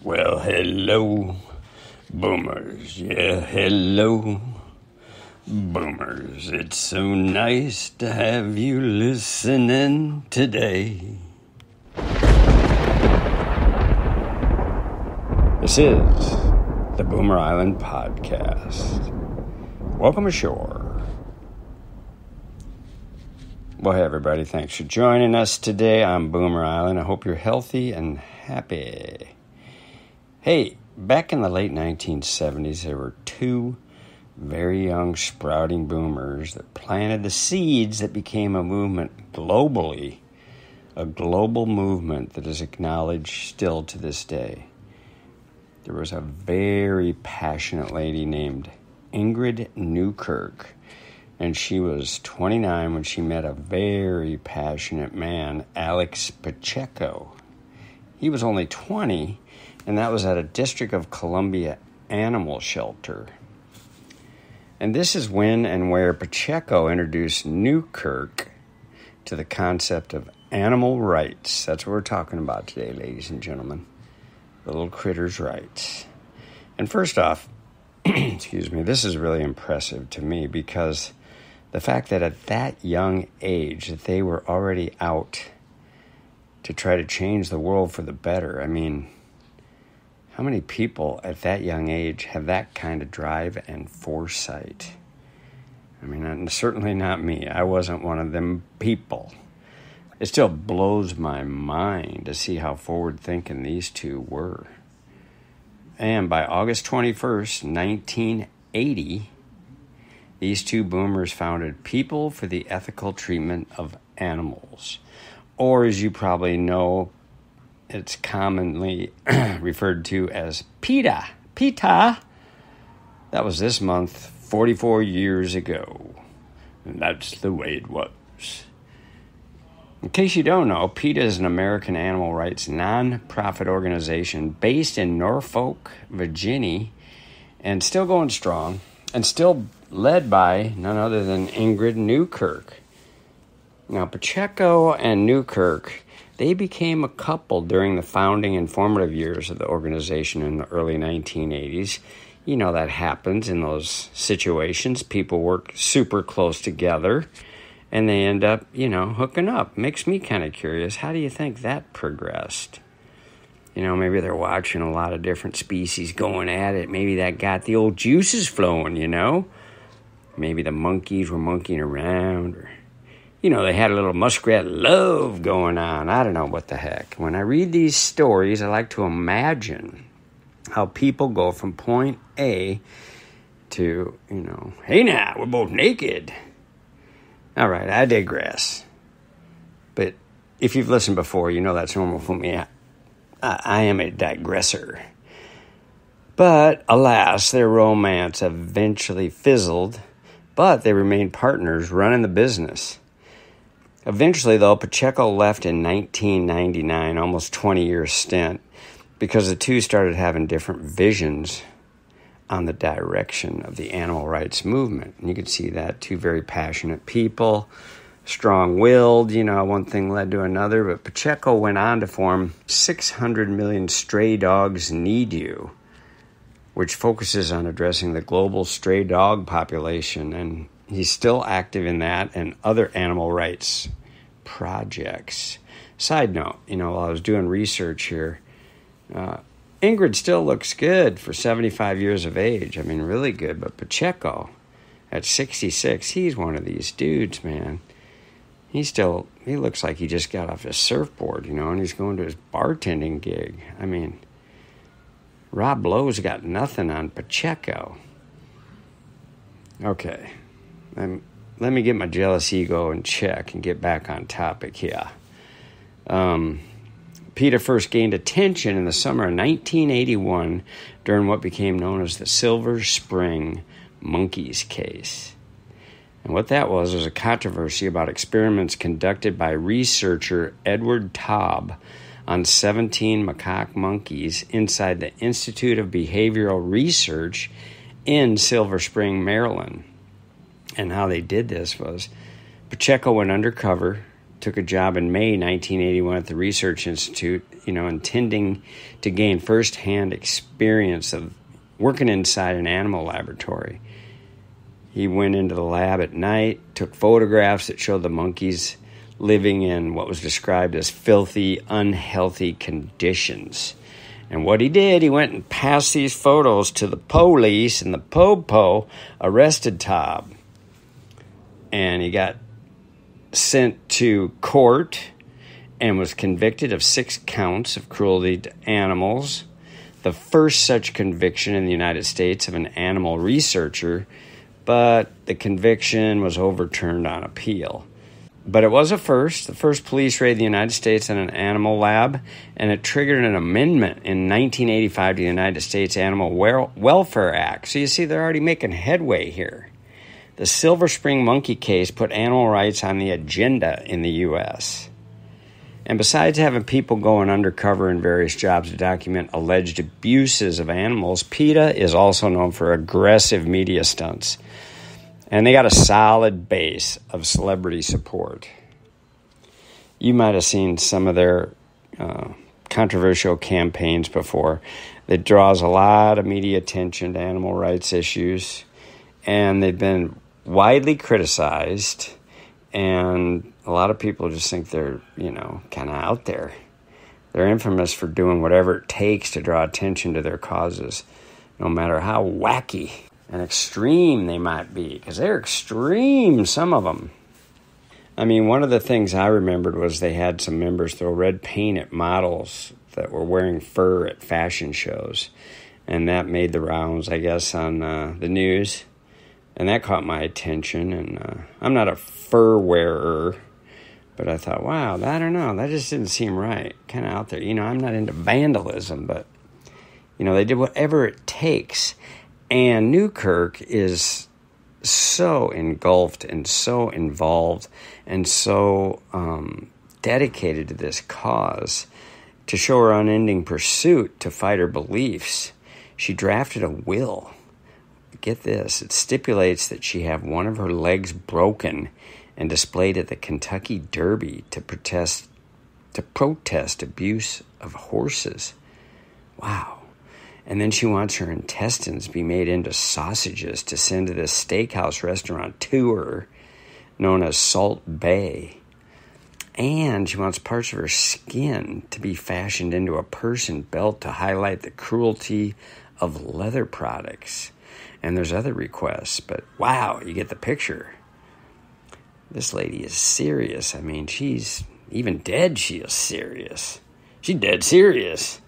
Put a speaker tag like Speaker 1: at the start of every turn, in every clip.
Speaker 1: Well, hello, boomers. Yeah, hello, boomers. It's so nice to have you listening today. This is the Boomer Island Podcast. Welcome ashore. Well, hey, everybody. Thanks for joining us today on Boomer Island. I hope you're healthy and happy. Hey, back in the late 1970s, there were two very young sprouting boomers that planted the seeds that became a movement globally, a global movement that is acknowledged still to this day. There was a very passionate lady named Ingrid Newkirk, and she was 29 when she met a very passionate man, Alex Pacheco. He was only 20, and that was at a District of Columbia animal shelter. And this is when and where Pacheco introduced Newkirk to the concept of animal rights. That's what we're talking about today, ladies and gentlemen. The little critters' rights. And first off, excuse me, this is really impressive to me because the fact that at that young age that they were already out to try to change the world for the better. I mean, how many people at that young age have that kind of drive and foresight? I mean, certainly not me. I wasn't one of them people. It still blows my mind to see how forward-thinking these two were. And by August 21st, 1980, these two boomers founded People for the Ethical Treatment of Animals. Or, as you probably know, it's commonly referred to as PETA. PETA! That was this month, 44 years ago. And that's the way it was. In case you don't know, PETA is an American animal rights non-profit organization based in Norfolk, Virginia, and still going strong, and still led by none other than Ingrid Newkirk. Now, Pacheco and Newkirk, they became a couple during the founding and formative years of the organization in the early 1980s. You know that happens in those situations. People work super close together, and they end up, hooking up. Makes me kind of curious. How do you think that progressed? Maybe they're watching a lot of different species going at it. Maybe that got the old juices flowing, Maybe the monkeys were monkeying around, or they had a little muskrat love going on. I don't know what the heck. When I read these stories, I like to imagine how people go from point A to, hey now, we're both naked. All right, I digress. But if you've listened before, you know that's normal for me. I am a digressor. But alas, their romance eventually fizzled, but they remained partners running the business. Eventually, though, Pacheco left in 1999, almost 20-year stint, because the two started having different visions on the direction of the animal rights movement. And you can see that, two very passionate people, strong-willed, one thing led to another. But Pacheco went on to form 600 Million Stray Dogs Need You, which focuses on addressing the global stray dog population, and he's still active in that and other animal rights projects. Side note, while I was doing research here, Ingrid still looks good for 75 years of age. I mean, really good. But Pacheco, at 66, he's one of these dudes, man. He looks like he just got off his surfboard, and he's going to his bartending gig. I mean, Rob Lowe's got nothing on Pacheco. Okay. Let me get my jealous ego in check and get back on topic here. PETA first gained attention in the summer of 1981 during what became known as the Silver Spring Monkeys case. And what that was a controversy about experiments conducted by researcher Edward Taub on 17 macaque monkeys inside the Institute of Behavioral Research in Silver Spring, Maryland. And how they did this was Pacheco went undercover, took a job in May 1981 at the Research Institute. intending to gain firsthand experience of working inside an animal laboratory. He went into the lab at night, took photographs that showed the monkeys living in what was described as filthy, unhealthy conditions. And what he did, he went and passed these photos to the police, and the po arrested Taub. And he got sent to court and was convicted of 6 counts of cruelty to animals, the first such conviction in the United States of an animal researcher, but the conviction was overturned on appeal. But it was the first police raid in the United States on an animal lab, and it triggered an amendment in 1985 to the United States Animal Welfare Act. So you see, they're already making headway here. The Silver Spring monkey case put animal rights on the agenda in the U.S. And besides having people going undercover in various jobs to document alleged abuses of animals, PETA is also known for aggressive media stunts. And they got a solid base of celebrity support. You might have seen some of their controversial campaigns before. It draws a lot of media attention to animal rights issues, and they've been widely criticized, and a lot of people just think they're, kind of out there. They're infamous for doing whatever it takes to draw attention to their causes, no matter how wacky and extreme they might be, because they're extreme, some of them. I mean, one of the things I remembered was they had some members throw red paint at models that were wearing fur at fashion shows, and that made the rounds, I guess, on the news. And that caught my attention, and I'm not a fur wearer, but I thought, wow, I don't know, that just didn't seem right, kind of out there. I'm not into vandalism, but, they did whatever it takes. And Newkirk is so engulfed and so involved and so dedicated to this cause. To show her unending pursuit to fight her beliefs, she drafted a will. Get this, it stipulates that she have one of her legs broken and displayed at the Kentucky Derby to protest abuse of horses. Wow. And then she wants her intestines be made into sausages to send to this steakhouse restaurant tour known as Salt Bay. And she wants parts of her skin to be fashioned into a purse and belt to highlight the cruelty of leather products. And there's other requests, but wow, you get the picture. This lady is serious. I mean, she's even dead, she is serious. She's dead serious.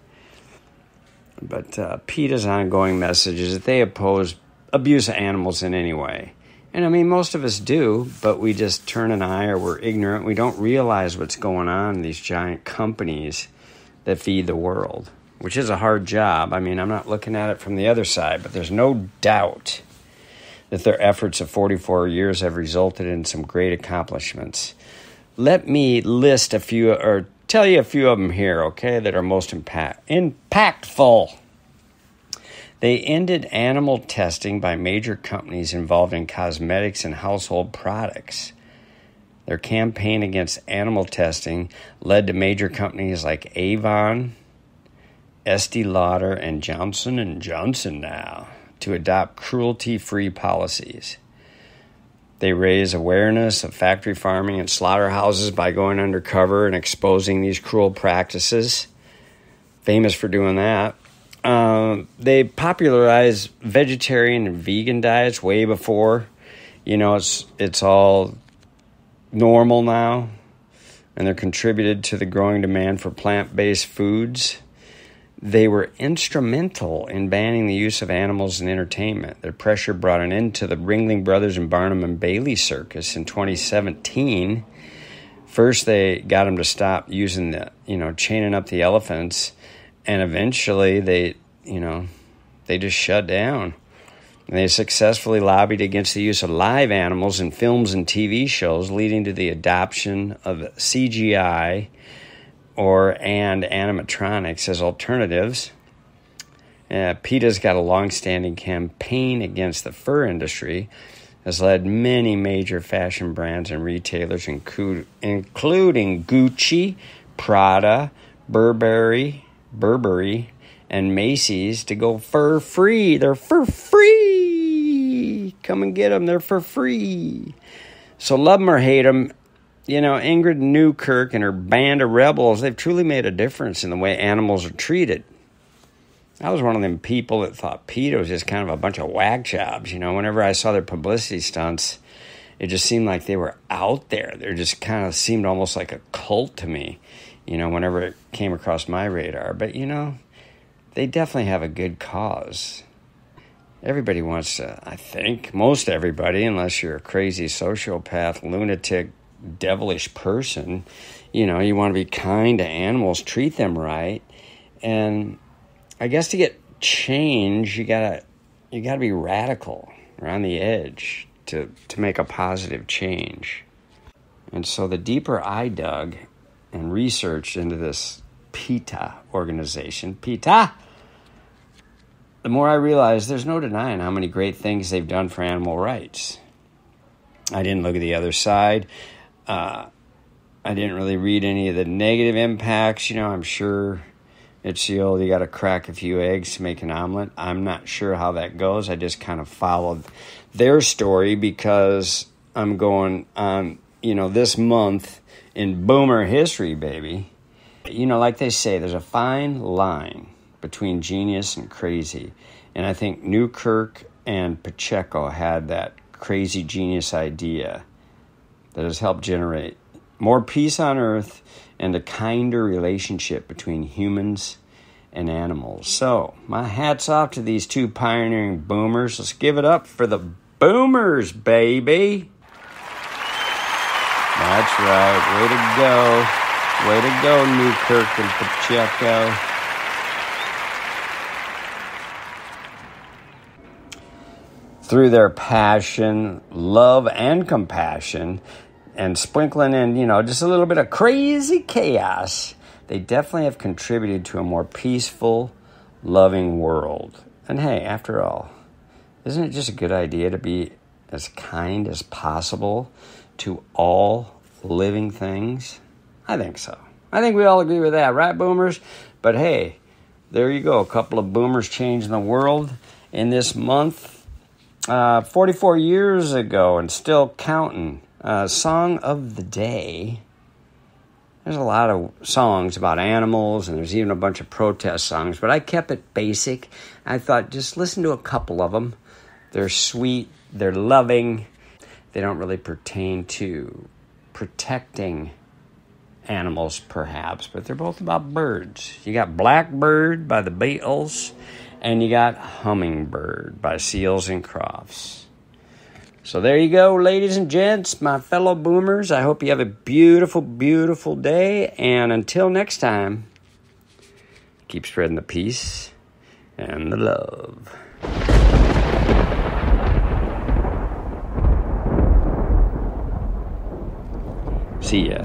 Speaker 1: But PETA's ongoing message is that they oppose abuse of animals in any way. And I mean, most of us do, but we just turn an eye or we're ignorant. We don't realize what's going on in these giant companies that feed the world, which is a hard job. I mean, I'm not looking at it from the other side, but there's no doubt that their efforts of 44 years have resulted in some great accomplishments. Let me list a few, or tell you a few of them here, okay, that are most impactful. They ended animal testing by major companies involved in cosmetics and household products. Their campaign against animal testing led to major companies like Avon, Estee Lauder, and Johnson & Johnson now to adopt cruelty-free policies. They raise awareness of factory farming and slaughterhouses by going undercover and exposing these cruel practices. Famous for doing that. They popularized vegetarian and vegan diets way before. It's all normal now. And they're contributed to the growing demand for plant-based foods. They were instrumental in banning the use of animals in entertainment. Their pressure brought an end to the Ringling Brothers and Barnum and Bailey circus in 2017. First, they got them to stop using chaining up the elephants, and eventually they just shut down. And they successfully lobbied against the use of live animals in films and TV shows, leading to the adoption of CGI and animatronics as alternatives. PETA's got a long-standing campaign against the fur industry, has led many major fashion brands and retailers, including Gucci, Prada, Burberry, and Macy's to go fur free. They're fur free. Come and get them. They're for free. So love them or hate them, Ingrid Newkirk and her band of rebels, they've truly made a difference in the way animals are treated. I was one of them people that thought PETA was just kind of a bunch of whack jobs. Whenever I saw their publicity stunts, it just seemed like they were out there. They just kind of seemed almost like a cult to me, whenever it came across my radar. But, they definitely have a good cause. Everybody wants to, I think, most everybody, unless you're a crazy sociopath, lunatic, devilish person, you want to be kind to animals, treat them right. And I guess to get change, you gotta be radical or on the edge to make a positive change. And so the deeper I dug and researched into this PETA organization, PETA, the more I realized there's no denying how many great things they've done for animal rights. I didn't look at the other side. I didn't really read any of the negative impacts. I'm sure it's the old, you got to crack a few eggs to make an omelet. I'm not sure how that goes. I just kind of followed their story because I'm going on, this month in Boomer history, baby. Like they say, there's a fine line between genius and crazy. And I think Newkirk and Pacheco had that crazy genius idea that has helped generate more peace on Earth and a kinder relationship between humans and animals. So, my hat's off to these two pioneering boomers. Let's give it up for the boomers, baby. That's right. Way to go. Way to go, Newkirk and Pacheco. Through their passion, love, and compassion, and sprinkling in, just a little bit of crazy chaos, they definitely have contributed to a more peaceful, loving world. And hey, after all, isn't it just a good idea to be as kind as possible to all living things? I think so. I think we all agree with that, right, boomers? But hey, there you go. A couple of boomers changing the world in this month. 44 years ago and still counting. Song of the day. There's a lot of songs about animals, and there's even a bunch of protest songs, but I kept it basic. I thought, just listen to a couple of them. They're sweet, they're loving, they don't really pertain to protecting animals, perhaps, but they're both about birds. You got Blackbird by the Beatles, and you got Hummingbird by Seals and Crofts. So there you go, ladies and gents, my fellow boomers. I hope you have a beautiful, beautiful day. And until next time, keep spreading the peace and the love. See ya.